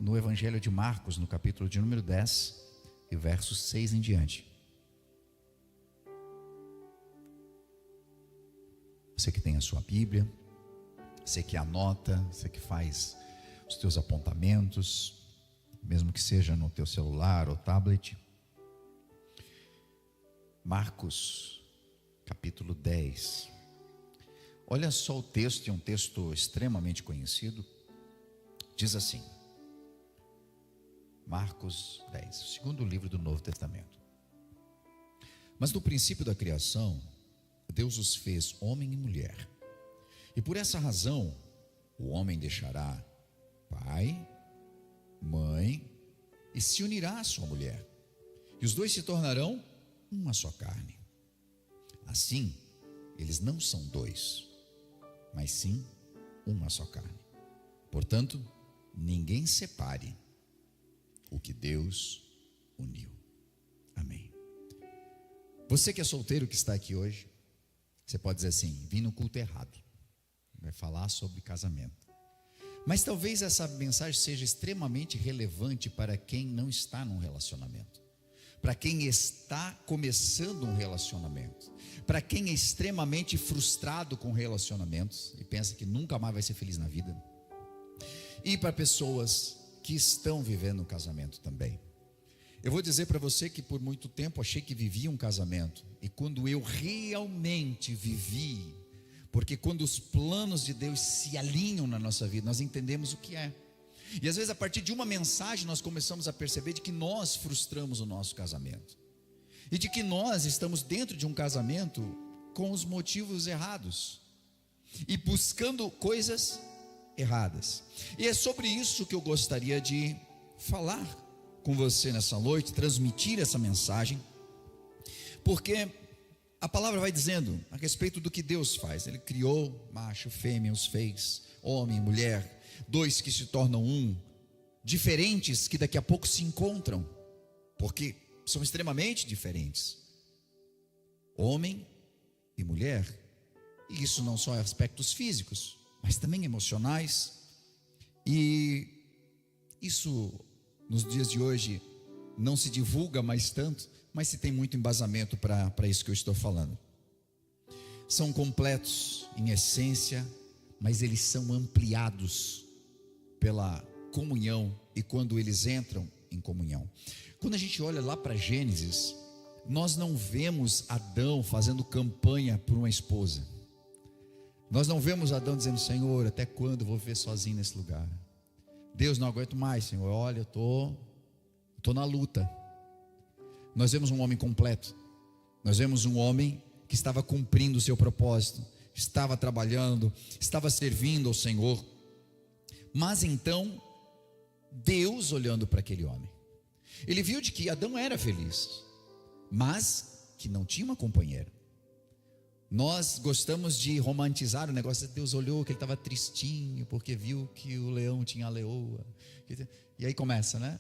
no Evangelho de Marcos, no capítulo de número 10, e versos 6 em diante. Você que tem a sua Bíblia, você que anota, você que faz os teus apontamentos, mesmo que seja no teu celular ou tablet. Marcos, capítulo 10. Olha só o texto, é um texto extremamente conhecido. Diz assim, Marcos 10, o segundo livro do Novo Testamento. Mas no princípio da criação, Deus os fez homem e mulher. E por essa razão, o homem deixará pai, mãe, e se unirá à sua mulher. E os dois se tornarão uma só carne. Assim, eles não são dois, mas sim uma só carne. Portanto, ninguém separe o que Deus uniu. Amém. Você que é solteiro, que está aqui hoje, você pode dizer assim: vim no culto errado, vai falar sobre casamento. Mas talvez essa mensagem seja extremamente relevante para quem não está num relacionamento, para quem está começando um relacionamento, para quem é extremamente frustrado com relacionamentos e pensa que nunca mais vai ser feliz na vida, e para pessoas que estão vivendo um casamento também. Eu vou dizer para você que por muito tempo achei que vivia um casamento, e quando eu realmente vivi, porque quando os planos de Deus se alinham na nossa vida, nós entendemos o que é. E às vezes a partir de uma mensagem nós começamos a perceber de que nós frustramos o nosso casamento, e de que nós estamos dentro de um casamento com os motivos errados, e buscando coisas erradas. E é sobre isso que eu gostaria de falar com você nessa noite, transmitir essa mensagem, porque a palavra vai dizendo a respeito do que Deus faz. Ele criou macho, fêmea, os fez, homem e mulher, dois que se tornam um, diferentes que daqui a pouco se encontram, porque são extremamente diferentes, homem e mulher. E isso não só é aspectos físicos, mas também emocionais. E isso nos dias de hoje não se divulga mais tanto, mas se tem muito embasamento para isso que eu estou falando. São completos em essência, mas eles são ampliados pela comunhão e quando eles entram em comunhão. Quando a gente olha lá para Gênesis, nós não vemos Adão fazendo campanha por uma esposa. Nós não vemos Adão dizendo: Senhor, até quando eu vou viver sozinho nesse lugar? Deus, não aguento mais, Senhor, olha, eu tô na luta. Nós vemos um homem completo. Nós vemos um homem que estava cumprindo o seu propósito, estava trabalhando, estava servindo ao Senhor. Mas então, Deus olhando para aquele homem, ele viu de que Adão era feliz, mas que não tinha uma companheira. Nós gostamos de romantizar o negócio. Deus olhou que ele estava tristinho, porque viu que o leão tinha a leoa. E aí começa, né?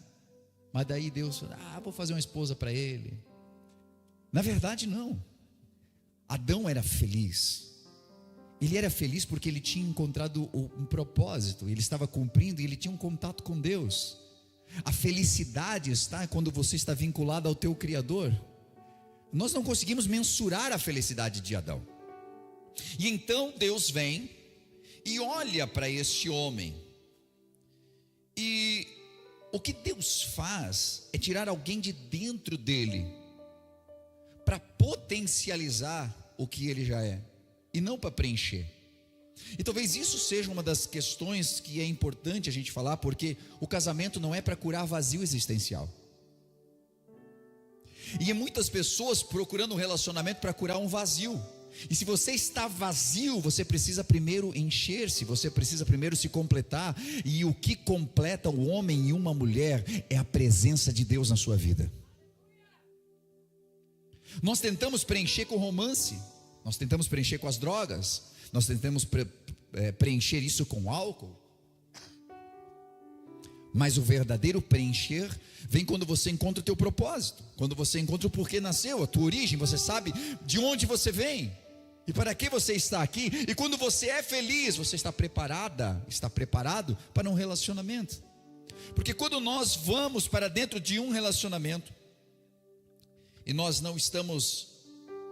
Mas daí Deus falou: vou fazer uma esposa para ele. Na verdade não. Adão era feliz. Ele era feliz porque ele tinha encontrado um propósito, ele estava cumprindo e ele tinha um contato com Deus. A felicidade está quando você está vinculado ao teu Criador. Nós não conseguimos mensurar a felicidade de Adão. E então Deus vem e olha para este homem. E o que Deus faz é tirar alguém de dentro dele, para potencializar o que ele já é, e não para preencher. E talvez isso seja uma das questões que é importante a gente falar, porque o casamento não é para curar vazio existencial. E muitas pessoas procurando um relacionamento para curar um vazio. E se você está vazio, você precisa primeiro encher-se, você precisa primeiro se completar. E o que completa o homem e uma mulher é a presença de Deus na sua vida. Nós tentamos preencher com romance, nós tentamos preencher com as drogas, nós tentamos preencher isso com álcool. Mas o verdadeiro preencher vem quando você encontra o teu propósito, quando você encontra o porquê nasceu, a tua origem, você sabe de onde você vem e para que você está aqui. E quando você é feliz, você está preparado para um relacionamento. Porque quando nós vamos para dentro de um relacionamento e nós não estamos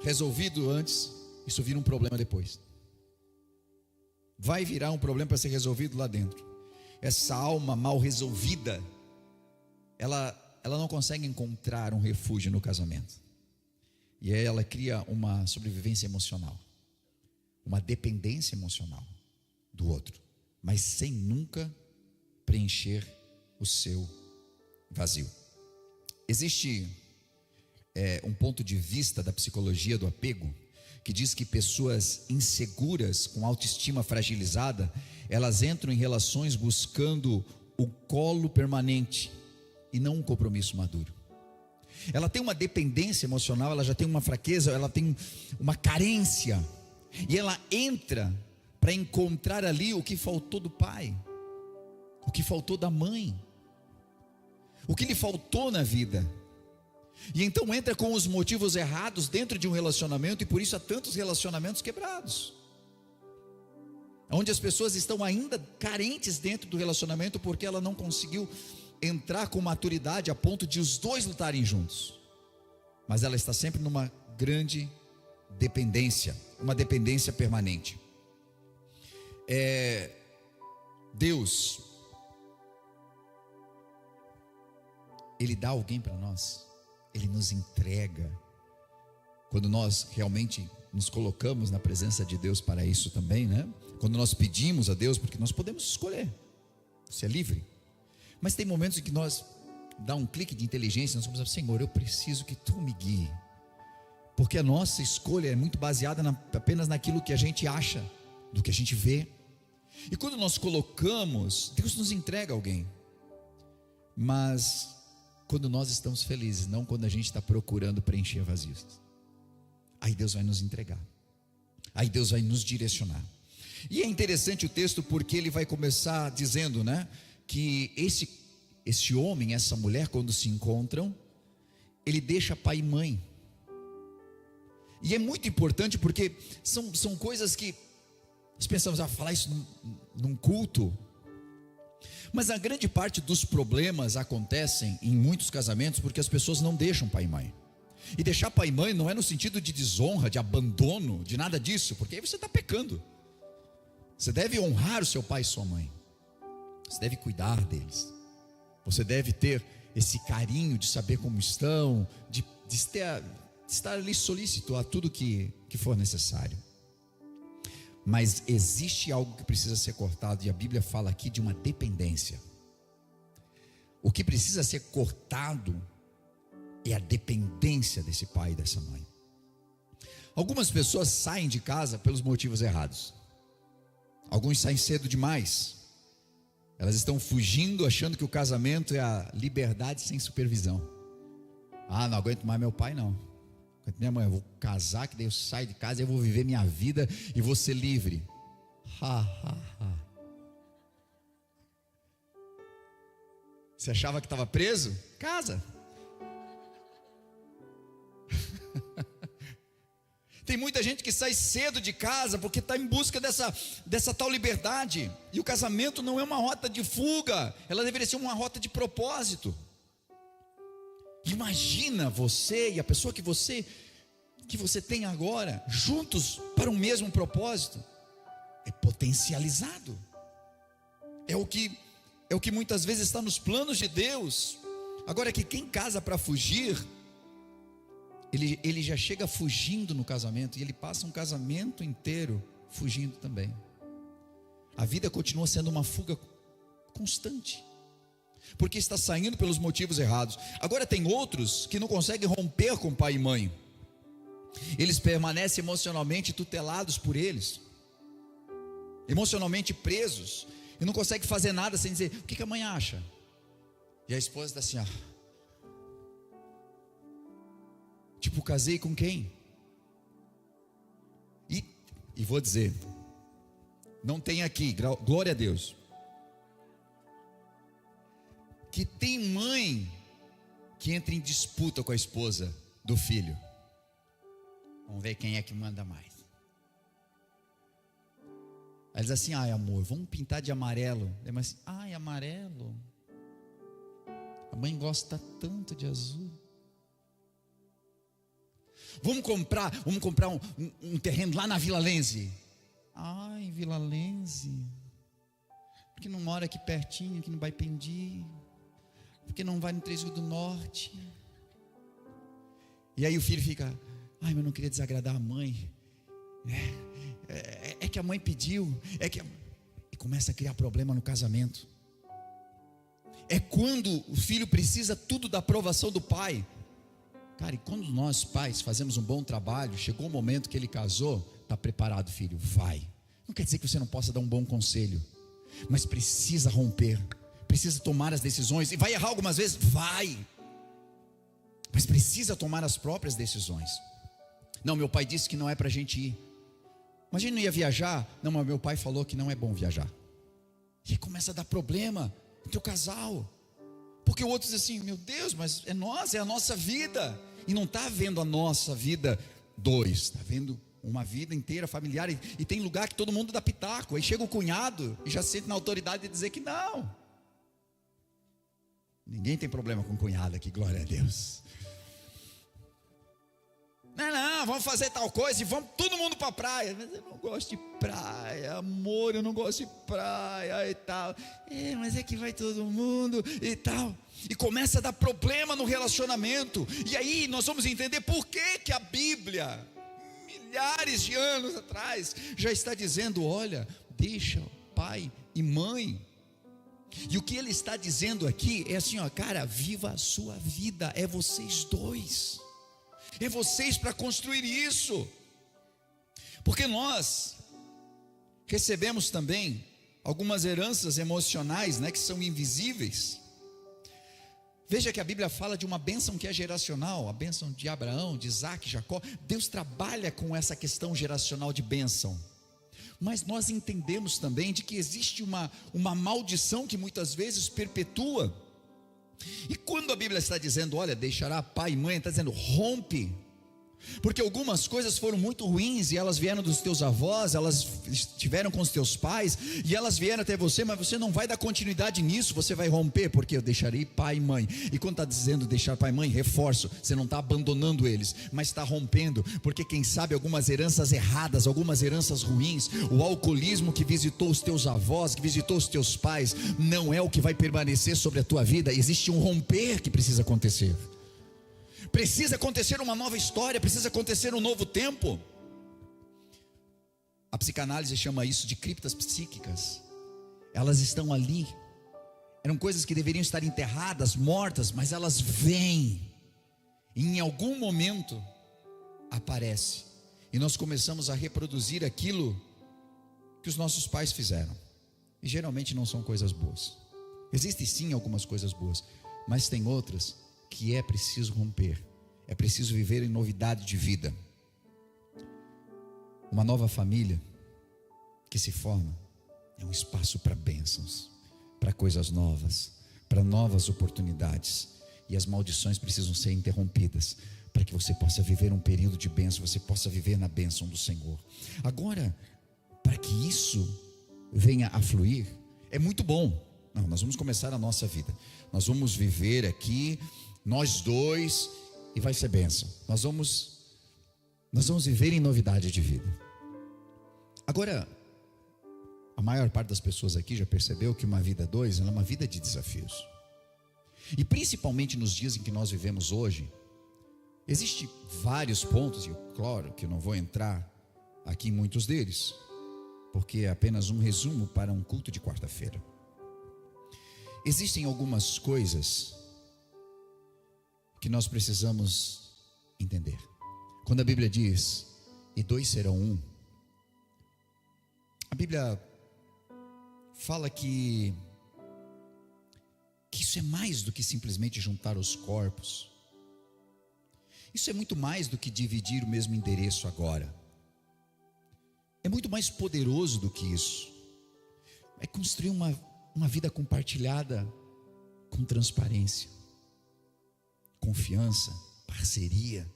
resolvidos antes, isso vira um problema depois. Vai virar um problema para ser resolvido lá dentro. Essa alma mal resolvida, ela não consegue encontrar um refúgio no casamento. E aí ela cria uma sobrevivência emocional, uma dependência emocional do outro, mas sem nunca preencher o seu vazio. Existe um ponto de vista da psicologia do apego que diz que pessoas inseguras, com autoestima fragilizada, elas entram em relações buscando o colo permanente e não um compromisso maduro. Ela tem uma dependência emocional, ela já tem uma fraqueza, ela tem uma carência, e ela entra para encontrar ali o que faltou do pai, o que faltou da mãe, o que lhe faltou na vida. E então entra com os motivos errados dentro de um relacionamento, e por isso há tantos relacionamentos quebrados, onde as pessoas estão ainda carentes dentro do relacionamento, porque ela não conseguiu entrar com maturidade a ponto de os dois lutarem juntos, mas ela está sempre numa grande dependência, uma dependência permanente. Deus, Ele dá alguém para nós, Ele nos entrega, quando nós realmente nos colocamos na presença de Deus para isso também, né? Quando nós pedimos a Deus, porque nós podemos escolher, você é livre, mas tem momentos em que nós dá um clique de inteligência, nós vamos dizer: Senhor, eu preciso que Tu me guie, porque a nossa escolha é muito baseada apenas naquilo que a gente acha, do que a gente vê. E quando nós colocamos, Deus nos entrega alguém, mas quando nós estamos felizes, não quando a gente está procurando preencher vazios, aí Deus vai nos entregar, aí Deus vai nos direcionar. E é interessante o texto, porque ele vai começar dizendo, né, que esse homem, essa mulher, quando se encontram, ele deixa pai e mãe. E é muito importante, porque são coisas que nós pensamos, falar isso num culto, mas a grande parte dos problemas acontecem em muitos casamentos porque as pessoas não deixam pai e mãe. E deixar pai e mãe não é no sentido de desonra, de abandono, de nada disso, porque aí você está pecando. Você deve honrar o seu pai e sua mãe, você deve cuidar deles, você deve ter esse carinho de saber como estão, de estar ali solícito a tudo que for necessário. Mas existe algo que precisa ser cortado, e a Bíblia fala aqui de uma dependência. O que precisa ser cortado é a dependência desse pai e dessa mãe. Algumas pessoas saem de casa pelos motivos errados. Alguns saem cedo demais. Elas estão fugindo, achando que o casamento é a liberdade sem supervisão. Não aguento mais meu pai, não. Minha mãe, eu vou casar, que daí eu saio de casa e eu vou viver minha vida e vou ser livre. Você achava que estava preso? Casa. Tem muita gente que sai cedo de casa porque está em busca dessa tal liberdade. E o casamento não é uma rota de fuga, ela deveria ser uma rota de propósito. Imagina você e a pessoa que você tem agora, juntos para um mesmo propósito. É potencializado. É o que muitas vezes está nos planos de Deus. Agora, que quem casa para fugir, ele já chega fugindo no casamento, e ele passa um casamento inteiro fugindo também. A vida continua sendo uma fuga constante, porque está saindo pelos motivos errados. Agora tem outros que não conseguem romper com pai e mãe. Eles permanecem emocionalmente tutelados por eles, emocionalmente presos, e não conseguem fazer nada sem dizer: o que a mãe acha? E a esposa está assim, tipo, casei com quem? E vou dizer, não tem aqui, glória a Deus, que tem mãe que entra em disputa com a esposa do filho. Vamos ver quem é que manda mais. Aí diz assim: amor, vamos pintar de amarelo. Mas, amarelo? mãe gosta tanto de azul. Vamos comprar um terreno lá na Vila Lense. Ai, Vila Lense, porque não mora aqui pertinho, aqui no Baipendi, porque não vai no Três Rios do Norte. E aí o filho fica: ai, mas eu não queria desagradar a mãe. É que a mãe pediu, e começa a criar problema no casamento. É quando o filho precisa tudo da aprovação do pai. Cara, e quando nós pais fazemos um bom trabalho, chegou o momento que ele casou, está preparado, filho, vai. Não quer dizer que você não possa dar um bom conselho, mas precisa romper, precisa tomar as decisões. E vai errar algumas vezes? Vai, mas precisa tomar as próprias decisões. Não, meu pai disse que não é para a gente ir. Mas a gente não ia viajar. Não, mas meu pai falou que não é bom viajar. E aí começa a dar problema entre o casal, porque o outro diz assim: meu Deus, mas é a nossa vida. E não está vendo a nossa vida dois, está vendo uma vida inteira familiar. E tem lugar que todo mundo dá pitaco. Aí chega o cunhado e já se sente na autoridade de dizer que não. Ninguém tem problema com cunhado aqui, glória a Deus. Não, vamos fazer tal coisa e vamos todo mundo para a praia. Mas eu não gosto de praia, amor, eu não gosto de praia e tal. Mas é que vai todo mundo e tal. E começa a dar problema no relacionamento. E aí nós vamos entender por que a Bíblia, milhares de anos atrás, já está dizendo: olha, deixa pai e mãe. E o que ele está dizendo aqui é assim, ó, cara, viva a sua vida, é vocês dois. É vocês para construir isso. Porque nós recebemos também algumas heranças emocionais, que são invisíveis. Veja que a Bíblia fala de uma bênção que é geracional, a bênção de Abraão, de Isaac, Jacó. Deus trabalha com essa questão geracional de bênção. Mas nós entendemos também de que existe uma maldição que muitas vezes perpetua. E quando a Bíblia está dizendo, olha, deixará pai e mãe, está dizendo, rompe. Porque algumas coisas foram muito ruins e elas vieram dos teus avós, elas estiveram com os teus pais e elas vieram até você, mas você não vai dar continuidade nisso, você vai romper, porque eu deixarei pai e mãe. E quando está dizendo deixar pai e mãe, reforço, você não está abandonando eles, mas está rompendo, porque quem sabe algumas heranças erradas, algumas heranças ruins, o alcoolismo que visitou os teus avós, que visitou os teus pais, não é o que vai permanecer sobre a tua vida. Existe um romper que precisa acontecer. Precisa acontecer uma nova história, precisa acontecer um novo tempo. A psicanálise chama isso de criptas psíquicas. Elas estão ali. Eram coisas que deveriam estar enterradas, mortas, mas elas vêm. E em algum momento aparece. E nós começamos a reproduzir aquilo que os nossos pais fizeram. E geralmente não são coisas boas. Existem sim algumas coisas boas, mas tem outras que é preciso romper, é preciso viver em novidade de vida. Uma nova família que se forma é um espaço para bênçãos, para coisas novas, para novas oportunidades, e as maldições precisam ser interrompidas, para que você possa viver um período de bênção, você possa viver na bênção do Senhor. Agora, para que isso venha a fluir, é muito bom. Não, nós vamos começar a nossa vida, nós vamos viver aqui nós dois, e vai ser bênção. Nós vamos viver em novidade de vida. Agora, a maior parte das pessoas aqui já percebeu que uma vida a dois é uma vida de desafios. E principalmente nos dias em que nós vivemos hoje, existem vários pontos, e claro que eu não vou entrar aqui em muitos deles, porque é apenas um resumo para um culto de quarta-feira. Existem algumas coisas que nós precisamos entender. Quando a Bíblia diz, e dois serão um, a Bíblia fala que isso é mais do que simplesmente juntar os corpos. Isso é muito mais do que dividir o mesmo endereço agora. É muito mais poderoso do que isso. É construir uma vida compartilhada com transparência, confiança, parceria.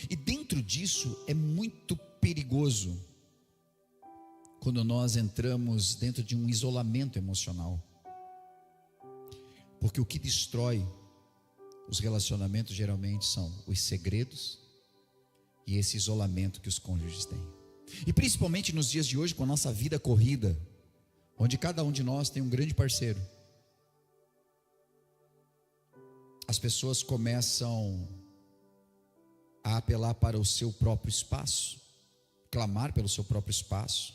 E dentro disso é muito perigoso quando nós entramos dentro de um isolamento emocional, Porque o que destrói os relacionamentos geralmente são os segredos e esse isolamento que os cônjuges têm. E principalmente nos dias de hoje, com a nossa vida corrida, onde cada um de nós tem um grande parceiro, as pessoas começam a apelar para o seu próprio espaço, clamar pelo seu próprio espaço,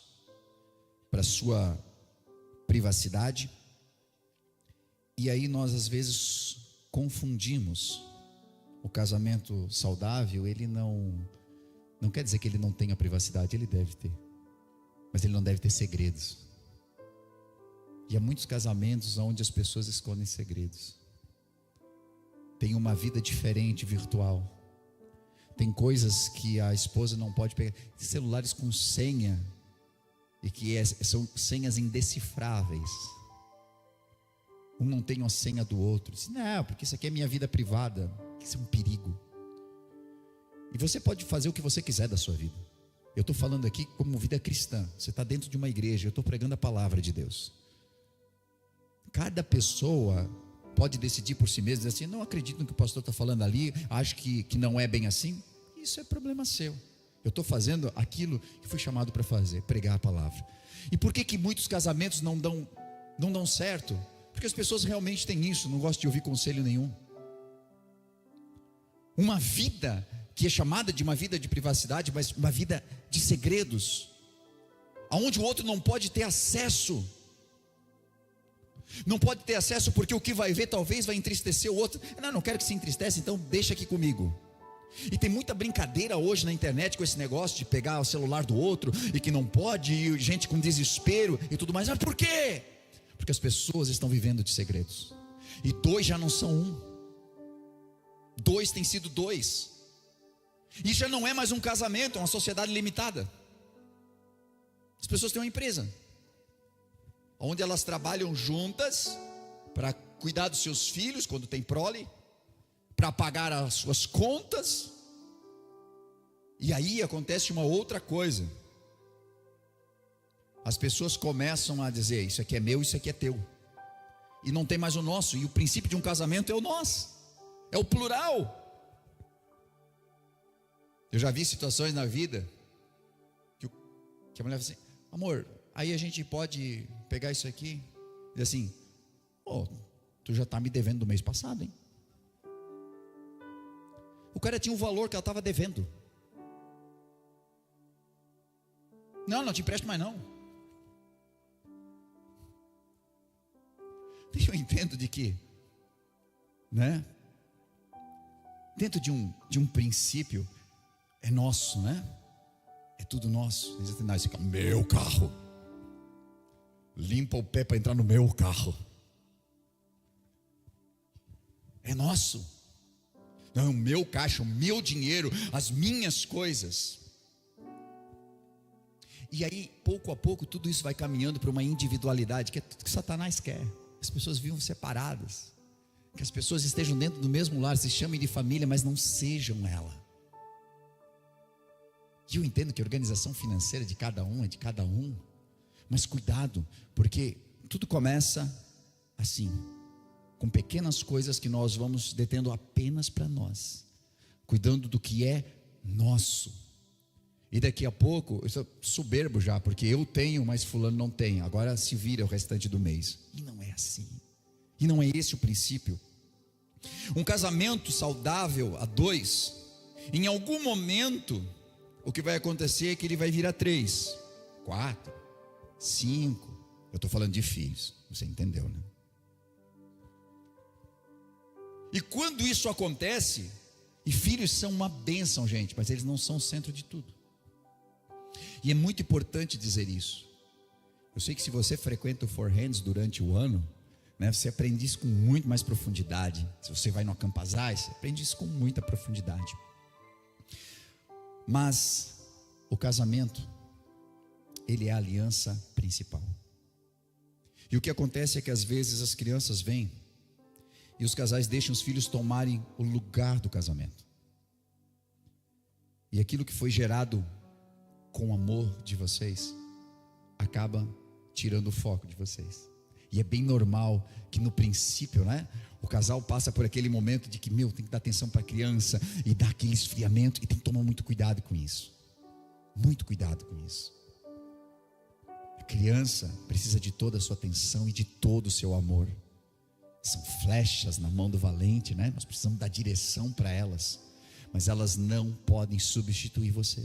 para a sua privacidade. E aí nós às vezes confundimos o casamento saudável. Ele não quer dizer que ele não tenha privacidade, ele deve ter, mas ele não deve ter segredos. E há muitos casamentos onde as pessoas escondem segredos, tem uma vida diferente virtual, tem coisas que a esposa não pode pegar, celulares com senha, e que são senhas indecifráveis. Um não tem a senha do outro. Diz, não, porque isso aqui é minha vida privada. Isso é um perigo. E você pode fazer o que você quiser da sua vida. Eu estou falando aqui como vida cristã. Você está dentro de uma igreja, eu estou pregando a palavra de Deus. Cada pessoa pode decidir por si mesma, dizer assim, não acredito no que o pastor está falando ali, acho que não é bem assim. Isso é problema seu. Eu estou fazendo aquilo que fui chamado para fazer, pregar a palavra. E por que muitos casamentos não dão certo? Porque as pessoas realmente têm isso, não gostam de ouvir conselho nenhum. Uma vida que é chamada de uma vida de privacidade, mas uma vida de segredos, aonde o outro não pode ter acesso. Não pode ter acesso porque o que vai ver talvez vai entristecer o outro. Não quero que se entristeça, então deixa aqui comigo. E tem muita brincadeira hoje na internet com esse negócio de pegar o celular do outro e que não pode, e gente com desespero e tudo mais. Mas por quê? Porque as pessoas estão vivendo de segredos. E dois já não são um. Dois tem sido dois. E já não é mais um casamento, é uma sociedade limitada. As pessoas têm uma empresa onde elas trabalham juntas para cuidar dos seus filhos quando tem prole, para pagar as suas contas. E aí acontece uma outra coisa. As pessoas começam a dizer, isso aqui é meu, isso aqui é teu. E não tem mais o nosso. E o princípio de um casamento é o nós, é o plural. Eu já vi situações na vida que a mulher fala assim, amor, aí a gente pode pegar isso aqui e dizer assim, tu já está me devendo do mês passado, hein? O cara tinha o valor que ela estava devendo. Não te empresto mais não. Eu entendo de que, né? Dentro de um princípio, é nosso, né? É tudo nosso. Não, esse carro, meu carro. Limpa o pé para entrar no meu carro. É nosso. Não, o meu caixa, o meu dinheiro, as minhas coisas. E aí, pouco a pouco, tudo isso vai caminhando para uma individualidade, que é tudo que Satanás quer. As pessoas vivam separadas, que as pessoas estejam dentro do mesmo lar, se chamem de família, mas não sejam ela. E eu entendo que a organização financeira de cada um é de cada um, mas cuidado, porque tudo começa assim, com pequenas coisas que nós vamos detendo apenas para nós, cuidando do que é nosso. E daqui a pouco, eu sou soberbo já, porque eu tenho, mas fulano não tem, agora se vira o restante do mês. E não é assim, e não é esse o princípio. Um casamento saudável a dois, em algum momento, o que vai acontecer é que ele vai virar 3, 4, 5, eu estou falando de filhos, você entendeu, né? E quando isso acontece, e filhos são uma bênção, gente, mas eles não são o centro de tudo. E é muito importante dizer isso. Eu sei que se você frequenta o Four Hands durante o ano, né, você aprende isso com muito mais profundidade. Se você vai no Acampazais, você aprende isso com muita profundidade. Mas o casamento, ele é a aliança principal. E o que acontece é que às vezes as crianças vêm e os casais deixam os filhos tomarem o lugar do casamento. E aquilo que foi gerado com o amor de vocês acaba tirando o foco de vocês. E é bem normal que no princípio, né, o casal passa por aquele momento de que, tem que dar atenção para a criança e dar aquele esfriamento, e tem que tomar muito cuidado com isso. Muito cuidado com isso. A criança precisa de toda a sua atenção e de todo o seu amor. São flechas na mão do valente, né? Nós precisamos dar direção para elas, mas elas não podem substituir você.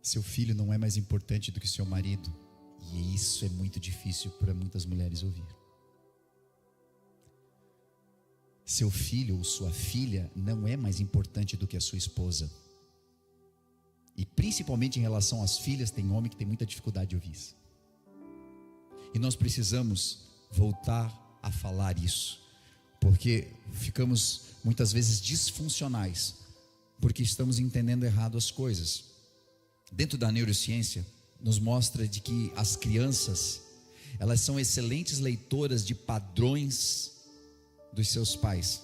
Seu filho não é mais importante do que seu marido, e isso é muito difícil para muitas mulheres ouvir. Seu filho ou sua filha não é mais importante do que a sua esposa. E principalmente em relação às filhas, tem homem que tem muita dificuldade de ouvir isso. E nós precisamos voltar a falar isso, porque ficamos muitas vezes disfuncionais, porque estamos entendendo errado as coisas. Dentro da neurociência, nos mostra de que as crianças, elas são excelentes leitoras de padrões dos seus pais,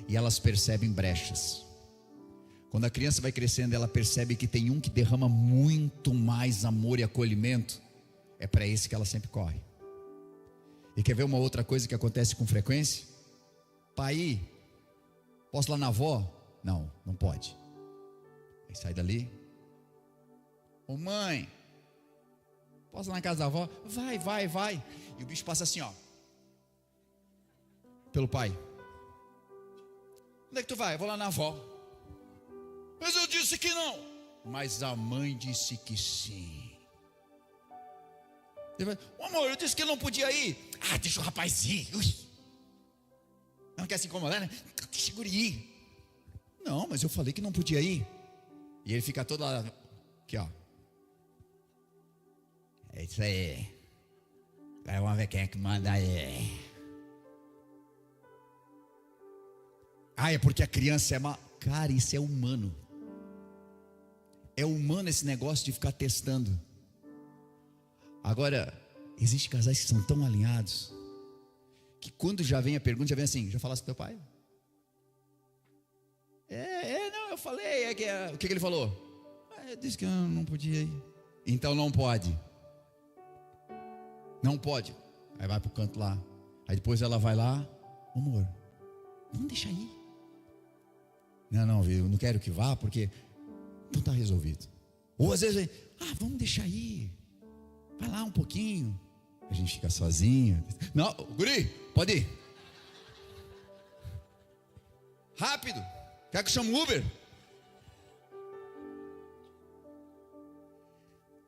e elas percebem brechas. Quando a criança vai crescendo, ela percebe que tem um que derrama muito mais amor e acolhimento, é para esse que ela sempre corre. E quer ver uma outra coisa que acontece com frequência? Pai, posso ir lá na avó? Não, não pode. Aí sai dali. Ô mãe, posso ir lá na casa da avó? Vai. E o bicho passa assim, ó, pelo pai. Onde é que tu vai? Eu vou lá na avó. Mas eu disse que não. Mas a mãe disse que sim. Ele vai, amor, eu disse que não podia ir. Ah, deixa o rapaz ir. Ui. Não quer se incomodar, né? Deixa o guri ir. Não, mas eu falei que não podia ir. E ele fica todo lá, aqui ó. É isso aí. Agora vamos ver quem é que manda aí. Ah, é porque a criança é má. Cara, isso é humano. É humano esse negócio de ficar testando. Agora, existem casais que são tão alinhados, que quando já vem a pergunta, já vem assim, já falaste com teu pai? Não, eu falei, o que ele falou? Eu disse que eu não podia ir. Então não pode. Não pode. Aí vai pro canto lá. Aí depois ela vai lá, amor, vamos deixar ir. Não, eu não quero que vá, porque não está resolvido. Ou às vezes, vamos deixar ir. Vai lá um pouquinho. A gente fica sozinho. Não, guri, pode ir. Rápido. Quer que eu chame o Uber?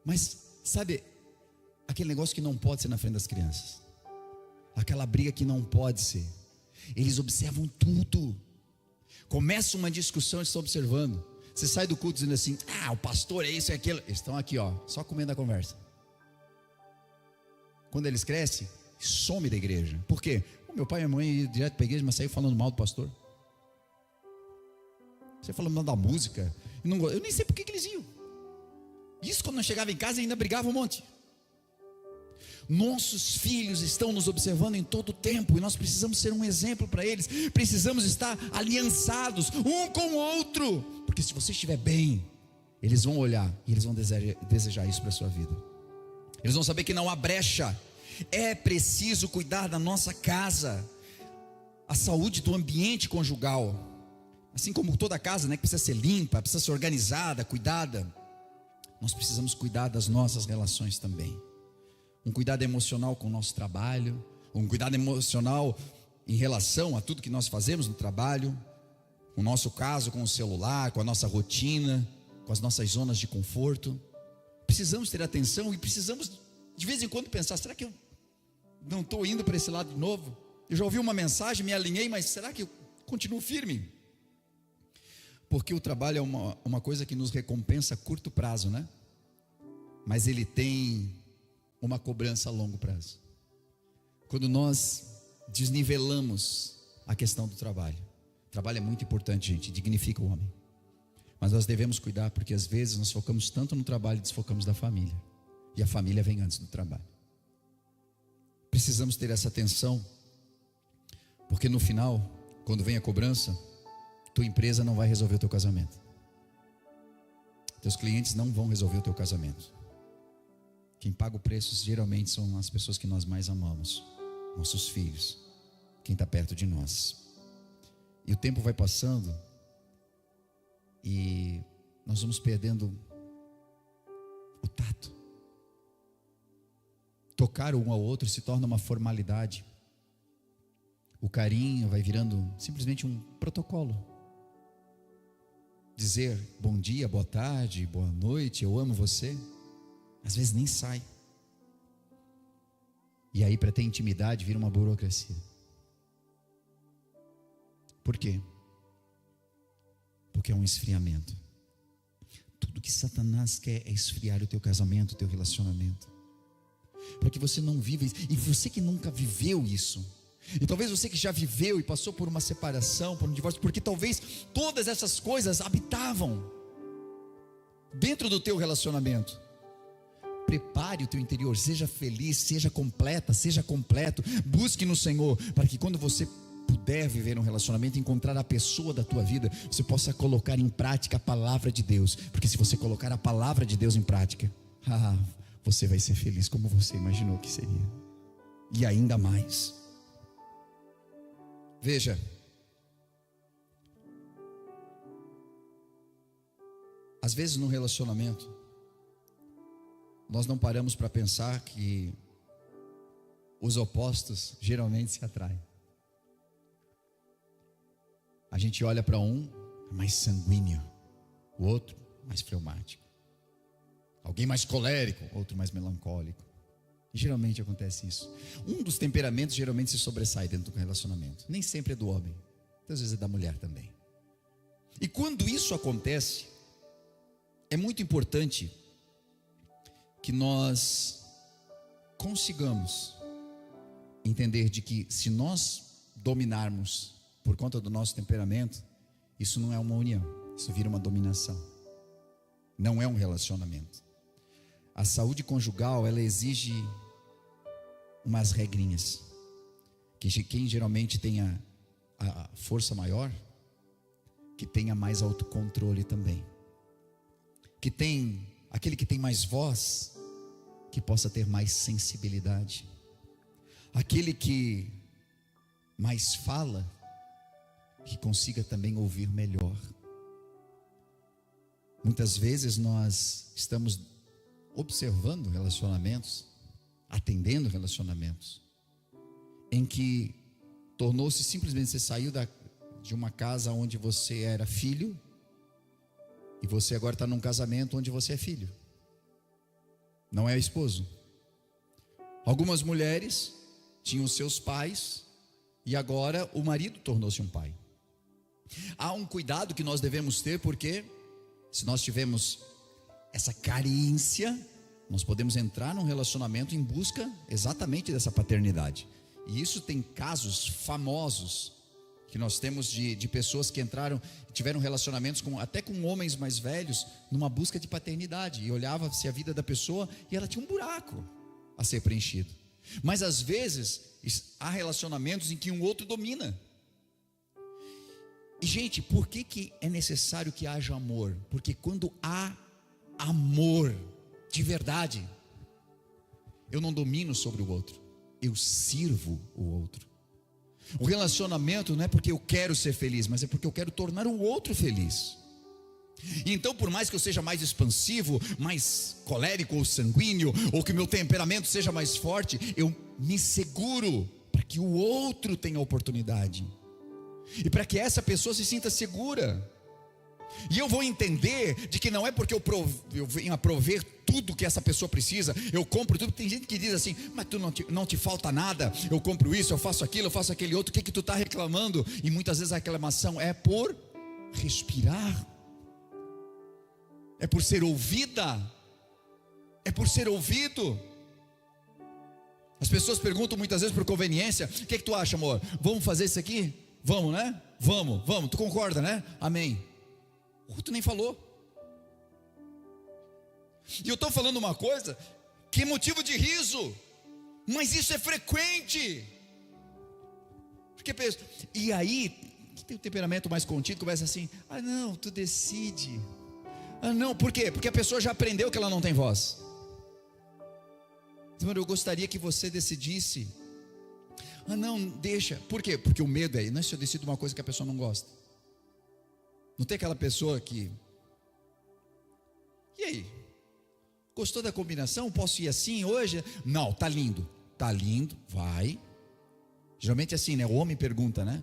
Mas, sabe, aquele negócio que não pode ser na frente das crianças. Aquela briga que não pode ser. Eles observam tudo. Começa uma discussão, eles estão observando. Você sai do culto dizendo assim, o pastor é isso e aquilo. Eles estão aqui, ó, só comendo a conversa. Quando eles crescem, some da igreja. Por quê? O meu pai e minha mãe iam direto para a igreja, mas saiu falando mal do pastor. Você falando mal da música. Eu nem sei por que eles iam. Isso quando eu chegava em casa ainda brigava um monte. Nossos filhos estão nos observando em todo o tempo, e nós precisamos ser um exemplo para eles. Precisamos estar aliançados um com o outro, porque se você estiver bem, eles vão olhar e eles vão desejar isso para a sua vida. Eles vão saber que não há brecha. É preciso cuidar da nossa casa, a saúde do ambiente conjugal, assim como toda casa, né, que precisa ser limpa, precisa ser organizada, cuidada. Nós precisamos cuidar das nossas relações também. Um cuidado emocional com o nosso trabalho, um cuidado emocional em relação a tudo que nós fazemos no trabalho, com o nosso caso, com o celular, com a nossa rotina, com as nossas zonas de conforto. Precisamos ter atenção e precisamos de vez em quando pensar, será que eu não estou indo para esse lado de novo? Eu já ouvi uma mensagem, me alinhei, mas será que eu continuo firme? Porque o trabalho é uma coisa que nos recompensa a curto prazo, né? Mas ele tem uma cobrança a longo prazo. Quando nós desnivelamos a questão do trabalho, o trabalho é muito importante, gente, dignifica o homem, mas nós devemos cuidar, porque às vezes nós focamos tanto no trabalho e desfocamos da família, e a família vem antes do trabalho. Precisamos ter essa atenção, porque no final, quando vem a cobrança, tua empresa não vai resolver o teu casamento, teus clientes não vão resolver o teu casamento. Quem paga o preço geralmente são as pessoas que nós mais amamos, nossos filhos, quem está perto de nós. E o tempo vai passando e nós vamos perdendo o tato. Tocar um ao outro se torna uma formalidade. O carinho vai virando simplesmente um protocolo. Dizer bom dia, boa tarde, boa noite, eu amo você, às vezes nem sai. E aí, para ter intimidade, vira uma burocracia. Por quê? Porque é um esfriamento. Tudo que Satanás quer é esfriar o teu casamento, o teu relacionamento, para que você não viva isso. E você que nunca viveu isso, e talvez você que já viveu e passou por uma separação, por um divórcio, porque talvez todas essas coisas habitavam dentro do teu relacionamento. Prepare o teu interior, seja feliz, seja completa, seja completo. Busque no Senhor, para que quando você puder viver um relacionamento, encontrar a pessoa da tua vida, você possa colocar em prática a palavra de Deus. Porque se você colocar a palavra de Deus em prática, você vai ser feliz como você imaginou que seria, e ainda mais. Veja, às vezes no relacionamento nós não paramos para pensar que os opostos geralmente se atraem. A gente olha para um mais sanguíneo, o outro mais fleumático, alguém mais colérico, outro mais melancólico. E geralmente acontece isso. Um dos temperamentos geralmente se sobressai dentro do relacionamento. Nem sempre é do homem, às vezes é da mulher também. E quando isso acontece, é muito importante que nós consigamos entender de que se nós dominarmos por conta do nosso temperamento, isso não é uma união, isso vira uma dominação, não é um relacionamento. A saúde conjugal, ela exige umas regrinhas, que quem geralmente tem a força maior, que tenha mais autocontrole também, que tem aquele que tem mais voz, que possa ter mais sensibilidade, aquele que mais fala, que consiga também ouvir melhor. Muitas vezes nós estamos observando relacionamentos, atendendo relacionamentos, em que tornou-se simplesmente, você saiu de uma casa onde você era filho, e você agora está num casamento onde você é filho, não é esposo. Algumas mulheres tinham seus pais, e agora o marido tornou-se um pai. Há um cuidado que nós devemos ter, porque se nós tivermos essa carência, nós podemos entrar num relacionamento em busca exatamente dessa paternidade. E isso tem casos famosos que nós temos de pessoas que tiveram relacionamentos até com homens mais velhos, numa busca de paternidade, e olhava-se a vida da pessoa e ela tinha um buraco a ser preenchido. Mas às vezes há relacionamentos em que um outro domina. E gente, por que é necessário que haja amor? Porque quando há amor de verdade, eu não domino sobre o outro, eu sirvo o outro. O relacionamento não é porque eu quero ser feliz, mas é porque eu quero tornar o outro feliz. E então, por mais que eu seja mais expansivo, mais colérico ou sanguíneo, ou que meu temperamento seja mais forte, eu me seguro para que o outro tenha oportunidade, e para que essa pessoa se sinta segura. E eu vou entender de que não é porque eu venho a prover tudo que essa pessoa precisa, eu compro tudo. Tem gente que diz assim: mas tu não te falta nada, eu compro isso, eu faço aquilo, eu faço aquele outro, o que tu está reclamando? E muitas vezes a reclamação é por respirar, é por ser ouvida, é por ser ouvido. As pessoas perguntam muitas vezes por conveniência: o que tu acha, amor? Vamos fazer isso aqui? Vamos, né? Vamos, tu concorda, né? Amém. O outro nem falou. E eu estou falando uma coisa que é motivo de riso, mas isso é frequente. Porque pensa, e aí, que tem o temperamento mais contido, começa assim: ah não, tu decide. Ah não, por quê? Porque a pessoa já aprendeu que ela não tem voz. Senhor, eu gostaria que você decidisse. Ah, não, deixa. Por quê? Porque o medo é, não é se eu decido uma coisa que a pessoa não gosta. Não tem aquela pessoa que... E aí? Gostou da combinação? Posso ir assim hoje? Não, tá lindo. Tá lindo, vai. Geralmente é assim, né? O homem pergunta, né?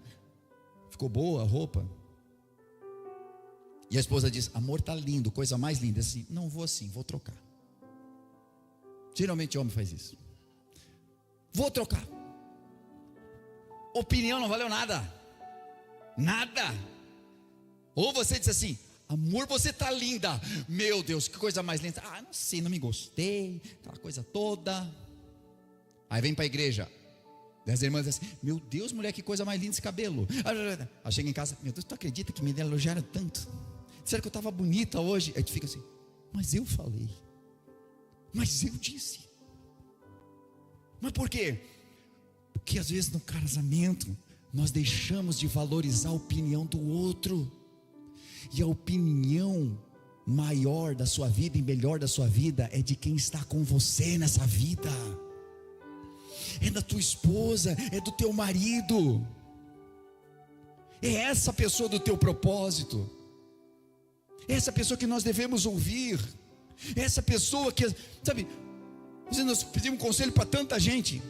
Ficou boa a roupa? E a esposa diz, amor, tá lindo, coisa mais linda. Assim, não vou assim, vou trocar. Geralmente o homem faz isso. Vou trocar. Opinião não valeu nada. Nada. Ou você diz assim, amor, você tá linda. Meu Deus, que coisa mais linda. Ah, não sei, não me gostei. Aquela coisa toda. Aí vem para a igreja. As irmãs dizem assim, meu Deus, mulher, que coisa mais linda esse cabelo. Aí chega em casa, meu Deus, tu acredita que me elogiaram tanto? Disseram que eu estava bonita hoje. Aí tu fica assim, mas eu falei. Mas eu disse. Mas por quê? Porque às vezes no casamento nós deixamos de valorizar a opinião do outro. E a opinião maior da sua vida e melhor da sua vida é de quem está com você nessa vida. É da tua esposa, é do teu marido. É essa pessoa do teu propósito. É essa pessoa que nós devemos ouvir. É essa pessoa que, sabe, nós pedimos conselho para tanta gente.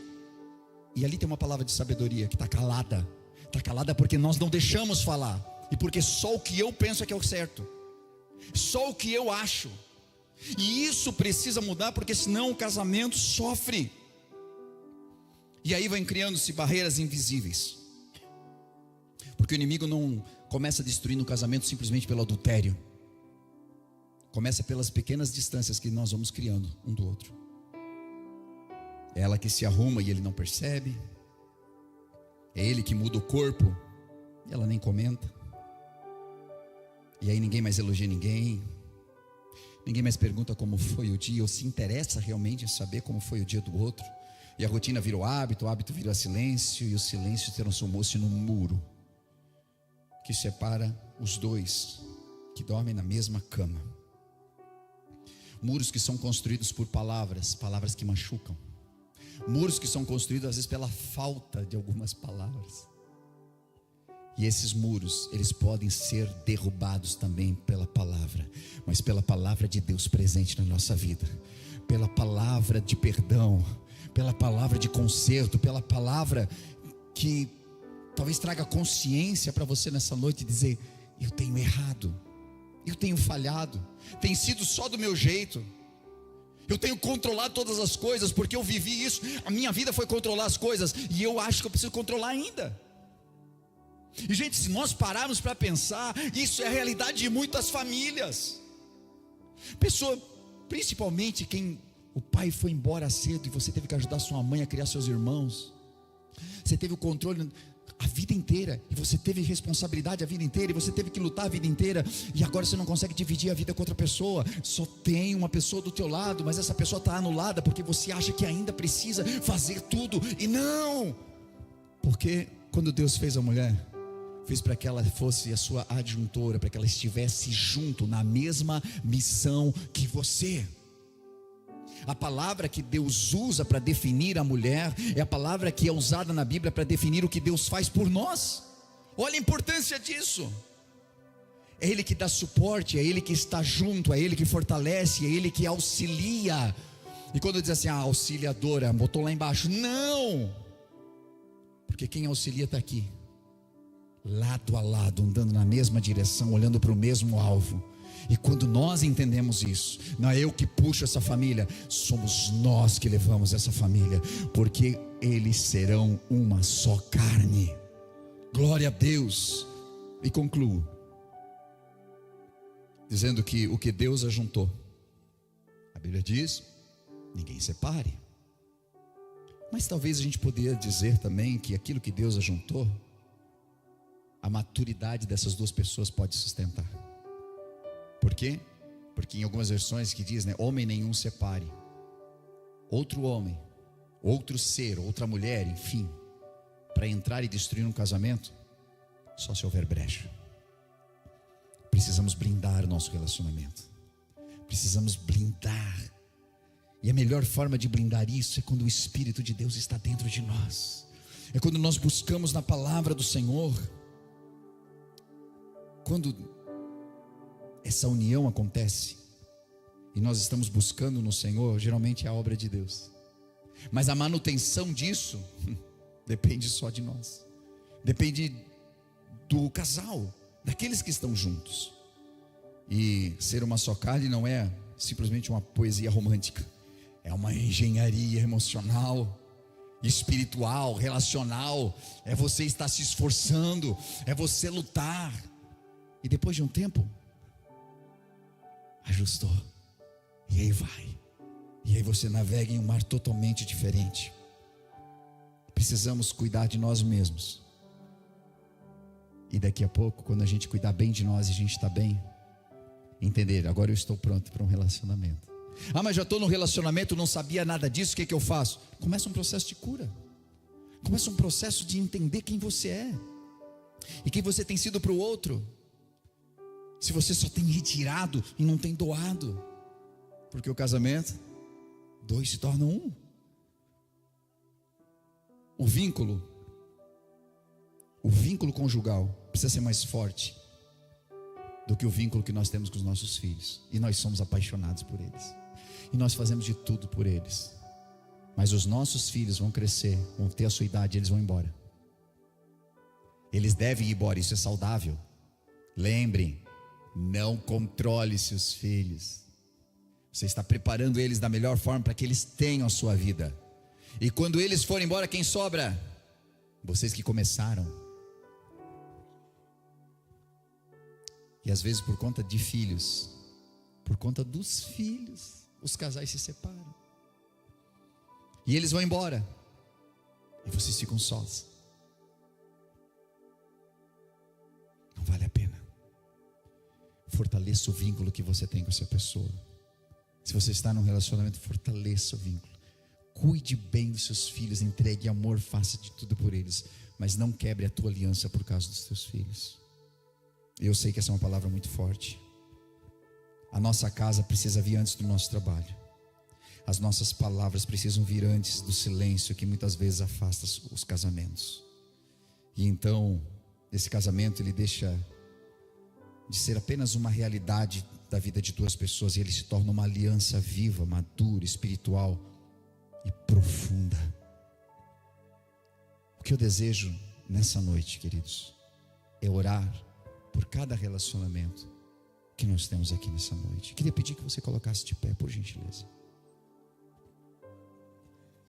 E ali tem uma palavra de sabedoria que está calada. Está calada porque nós não deixamos falar. E porque só o que eu penso é que é o certo. Só o que eu acho. E isso precisa mudar, porque senão o casamento sofre. E aí vão criando-se barreiras invisíveis. Porque o inimigo não começa destruindo o casamento simplesmente pelo adultério. Começa pelas pequenas distâncias que nós vamos criando um do outro. É ela que se arruma e ele não percebe. É ele que muda o corpo e ela nem comenta. E aí ninguém mais elogia ninguém. Ninguém mais pergunta como foi o dia, ou se interessa realmente em saber como foi o dia do outro. E a rotina virou hábito, o hábito virou silêncio, e o silêncio transformou-se num muro que separa os dois que dormem na mesma cama. Muros que são construídos por palavras, palavras que machucam. Muros que são construídos às vezes pela falta de algumas palavras. E esses muros, eles podem ser derrubados também pela palavra, mas pela palavra de Deus presente na nossa vida, pela palavra de perdão, pela palavra de conserto, pela palavra que talvez traga consciência para você nessa noite, dizer, eu tenho errado, eu tenho falhado, tem sido só do meu jeito, eu tenho controlado todas as coisas, porque eu vivi isso, a minha vida foi controlar as coisas, e eu acho que eu preciso controlar ainda. E gente, se nós pararmos para pensar, isso é a realidade de muitas famílias. Pessoa, principalmente quem o pai foi embora cedo e você teve que ajudar sua mãe a criar seus irmãos. Você teve o controle a vida inteira, e você teve responsabilidade a vida inteira, e você teve que lutar a vida inteira, e agora você não consegue dividir a vida com outra pessoa. Só tem uma pessoa do teu lado, mas essa pessoa está anulada porque você acha que ainda precisa fazer tudo. E não, porque quando Deus fez a mulher, fez para que ela fosse a sua adjuntora, para que ela estivesse junto na mesma missão que você. A palavra que Deus usa para definir a mulher é a palavra que é usada na Bíblia para definir o que Deus faz por nós. Olha a importância disso. É Ele que dá suporte, é Ele que está junto, é Ele que fortalece, é Ele que auxilia. E quando diz assim, auxiliadora, botou lá embaixo, não, porque quem auxilia está aqui, lado a lado, andando na mesma direção, olhando para o mesmo alvo. E quando nós entendemos isso, não é eu que puxo essa família, somos nós que levamos essa família, porque eles serão uma só carne. Glória a Deus. E concluo dizendo que o que Deus ajuntou, a Bíblia diz, ninguém separe. Mas talvez a gente poderia dizer também que aquilo que Deus ajuntou, a maturidade dessas duas pessoas pode sustentar. Por quê? Porque em algumas versões que diz, né, homem nenhum separe outro homem, outro ser, outra mulher, enfim, para entrar e destruir um casamento, só se houver brecha. Precisamos blindar o nosso relacionamento, precisamos blindar E a melhor forma de blindar isso é quando o Espírito de Deus está dentro de nós. É quando nós buscamos na palavra do Senhor. Quando essa união acontece e nós estamos buscando no Senhor, geralmente é a obra de Deus. Mas a manutenção disso depende só de nós. Depende do casal, daqueles que estão juntos. E ser uma só carne não é simplesmente uma poesia romântica. É uma engenharia emocional, espiritual, relacional. É você estar se esforçando, é você lutar. E depois de um tempo, ajustou. E aí vai. E aí você navega em um mar totalmente diferente. Precisamos cuidar de nós mesmos. E daqui a pouco, quando a gente cuidar bem de nós e a gente está bem, entender, agora eu estou pronto para um relacionamento. Ah, mas já estou no relacionamento, não sabia nada disso, o que eu faço? Começa um processo de cura. Começa um processo de entender quem você é e quem você tem sido para o outro. Se você só tem retirado e não tem doado, porque o casamento, dois se tornam um. O vínculo conjugal precisa ser mais forte do que o vínculo que nós temos com os nossos filhos. E nós somos apaixonados por eles. E nós fazemos de tudo por eles. Mas os nossos filhos vão crescer, vão ter a sua idade, eles vão embora. Eles devem ir embora, isso é saudável. Lembrem, não controle seus filhos. Você está preparando eles da melhor forma para que eles tenham a sua vida. E quando eles forem embora, quem sobra? Vocês que começaram. E às vezes por conta de filhos, por conta dos filhos, os casais se separam. E eles vão embora. E vocês ficam sós. Não vale a pena. Fortaleça o vínculo que você tem com essa pessoa. Se você está num relacionamento, fortaleça o vínculo. Cuide bem dos seus filhos, entregue amor, faça de tudo por eles. Mas não quebre a tua aliança por causa dos teus filhos. Eu sei que essa é uma palavra muito forte. A nossa casa precisa vir antes do nosso trabalho. As nossas palavras precisam vir antes do silêncio que muitas vezes afasta os casamentos. E então, esse casamento ele deixa de ser apenas uma realidade da vida de duas pessoas, e ele se torna uma aliança viva, madura, espiritual e profunda. O que eu desejo nessa noite, queridos, é orar por cada relacionamento que nós temos aqui nessa noite. Queria pedir que você colocasse de pé, por gentileza.